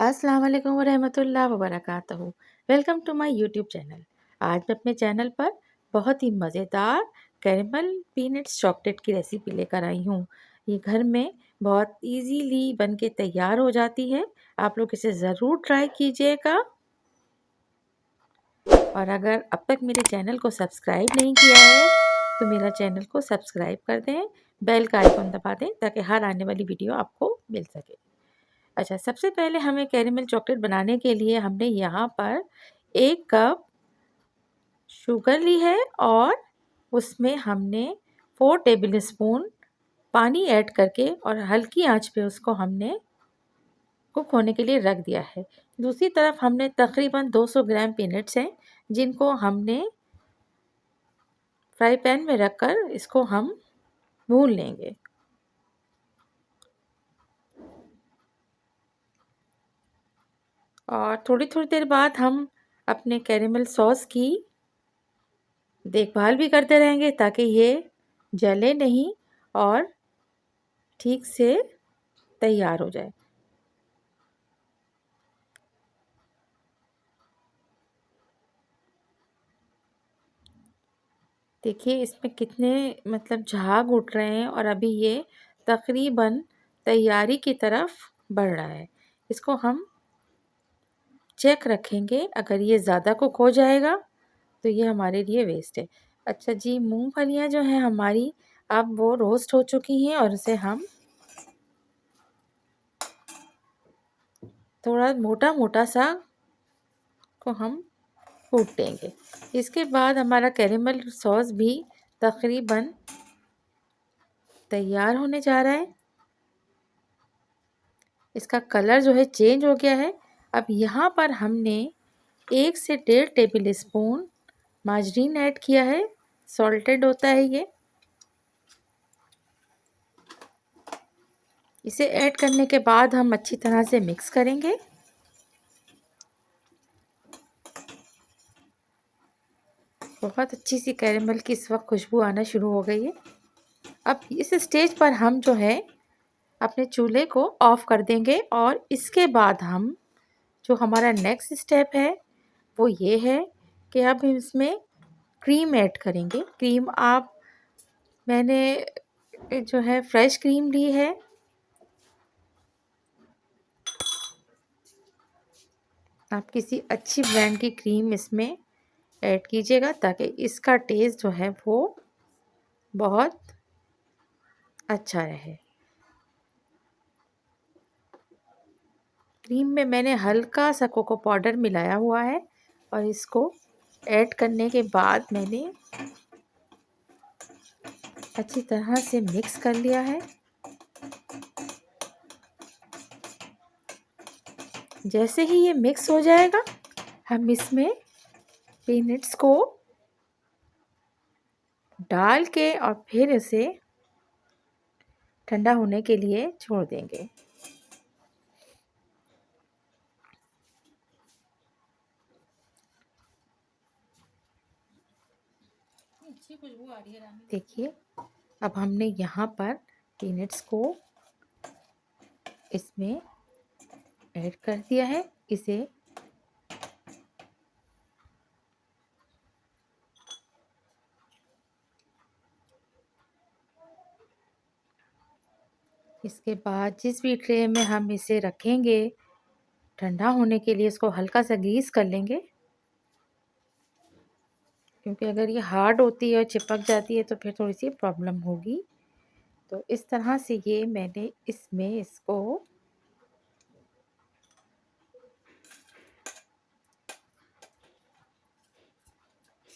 अस्सलाम वालेकुम वरहमतुल्लाह वबरकातुहू। Welcome to my YouTube channel. आज मैं अपने चैनल पर बहुत ही मज़ेदार कैरेमल पीनट्स चॉकलेट की रेसिपी लेकर आई हूँ। ये घर में बहुत इजीली बन के तैयार हो जाती है। आप लोग इसे ज़रूर ट्राई कीजिएगा। और अगर अब तक मेरे चैनल को सब्सक्राइब नहीं किया है तो मेरा चैनल को सब्सक्राइब कर दें, बेल का आइकन दबा दें ताकि हर आने वाली वीडियो आपको मिल सके। अच्छा, सबसे पहले हमें कैरेमल चॉकलेट बनाने के लिए हमने यहाँ पर 1 कप शुगर ली है और उसमें हमने 4 टेबल स्पून पानी ऐड करके और हल्की आंच पे उसको हमने कुक होने के लिए रख दिया है। दूसरी तरफ हमने तकरीबन 200 ग्राम पीनट्स हैं जिनको हमने फ्राई पैन में रखकर इसको हम भून लेंगे। और थोड़ी देर बाद हम अपने कैरेमल सॉस की देखभाल भी करते रहेंगे ताकि ये जले नहीं और ठीक से तैयार हो जाए। देखिए इसमें कितने झाग उठ रहे हैं और अभी ये तकरीबन तैयारी की तरफ बढ़ रहा है। इसको हम चेक रखेंगे, अगर ये ज़्यादा कुक हो जाएगा तो ये हमारे लिए वेस्ट है। अच्छा जी, मूंगफलियाँ जो हैं हमारी अब वो रोस्ट हो चुकी हैं और उसे हम थोड़ा मोटा मोटा सा को हम कूट देंगे। इसके बाद हमारा कैरेमल सॉस भी तकरीबन तैयार होने जा रहा है। इसका कलर जो है चेंज हो गया है। अब यहाँ पर हमने 1 से 1.5 टेबल स्पून मार्जरीन ऐड किया है। सॉल्टेड होता है ये। इसे ऐड करने के बाद हम अच्छी तरह से मिक्स करेंगे। बहुत अच्छी सी कैरेमल की इस वक्त खुशबू आना शुरू हो गई है। अब इस स्टेज पर हम जो है अपने चूल्हे को ऑफ कर देंगे और इसके बाद हम जो हमारा नेक्स्ट स्टेप है वो ये है कि अब हम इसमें क्रीम ऐड करेंगे। क्रीम मैंने जो है फ्रेश क्रीम ली है। आप किसी अच्छी ब्रांड की क्रीम इसमें ऐड कीजिएगा ताकि इसका टेस्ट जो है वो बहुत अच्छा रहे। क्रीम में मैंने हल्का सा कोको पाउडर मिलाया हुआ है और इसको ऐड करने के बाद मैंने अच्छी तरह से मिक्स कर लिया है। जैसे ही ये मिक्स हो जाएगा हम इसमें पीनट्स को डाल के और फिर इसे ठंडा होने के लिए छोड़ देंगे। अच्छी खुशबू आ रही है। देखिए अब हमने यहाँ पर पीनट्स को इसमें ऐड कर दिया है। इसे इसके बाद जिस भी ट्रे में हम इसे रखेंगे ठंडा होने के लिए इसको हल्का सा ग्रीस कर लेंगे, क्योंकि अगर ये हार्ड होती है और चिपक जाती है तो फिर थोड़ी सी प्रॉब्लम होगी। तो इस तरह से ये मैंने इसमें इसको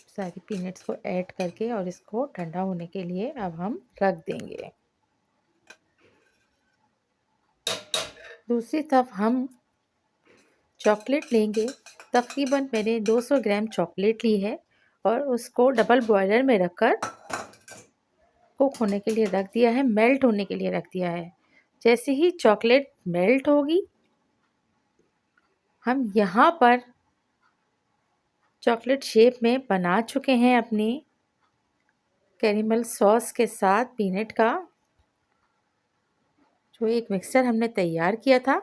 सारी पीनट्स को ऐड करके और इसको ठंडा होने के लिए अब हम रख देंगे। दूसरी तरफ हम चॉकलेट लेंगे। तकरीबन मैंने 200 ग्राम चॉकलेट ली है और उसको डबल बॉयलर में रखकर कुक होने के लिए रख दिया है, मेल्ट होने के लिए रख दिया है। जैसे ही चॉकलेट मेल्ट होगी हम यहाँ पर चॉकलेट शेप में बना चुके हैं अपनी कैरेमल सॉस के साथ पीनट का जो एक मिक्सचर हमने तैयार किया था।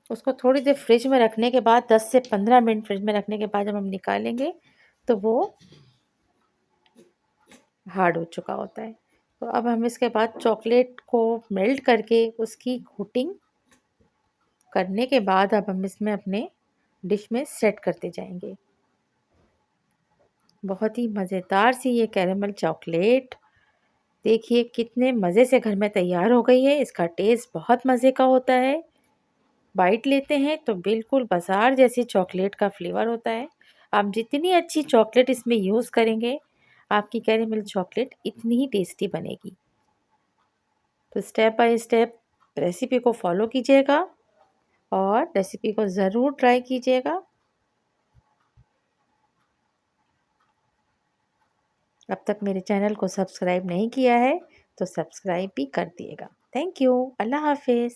उसको थोड़ी देर फ्रिज में रखने के बाद 10 से 15 मिनट फ्रिज में रखने के बाद जब हम निकालेंगे तो वो हार्ड हो चुका होता है। तो अब हम इसके बाद चॉकलेट को मेल्ट करके उसकी कोटिंग करने के बाद अब हम इसमें अपने डिश में सेट करते जाएंगे। बहुत ही मज़ेदार सी ये कैरेमल चॉकलेट देखिए कितने मज़े से घर में तैयार हो गई है। इसका टेस्ट बहुत मज़े का होता है। बाइट लेते हैं तो बिल्कुल बाज़ार जैसी चॉकलेट का फ्लेवर होता है। आप जितनी अच्छी चॉकलेट इसमें यूज़ करेंगे, आपकी कैरेमल चॉकलेट इतनी ही टेस्टी बनेगी। तो स्टेप बाय स्टेप रेसिपी को फॉलो कीजिएगा और रेसिपी को ज़रूर ट्राई कीजिएगा। अब तक मेरे चैनल को सब्सक्राइब नहीं किया है तो सब्सक्राइब भी कर दिएगा। Thank you. अल्लाह हाफ़िज़।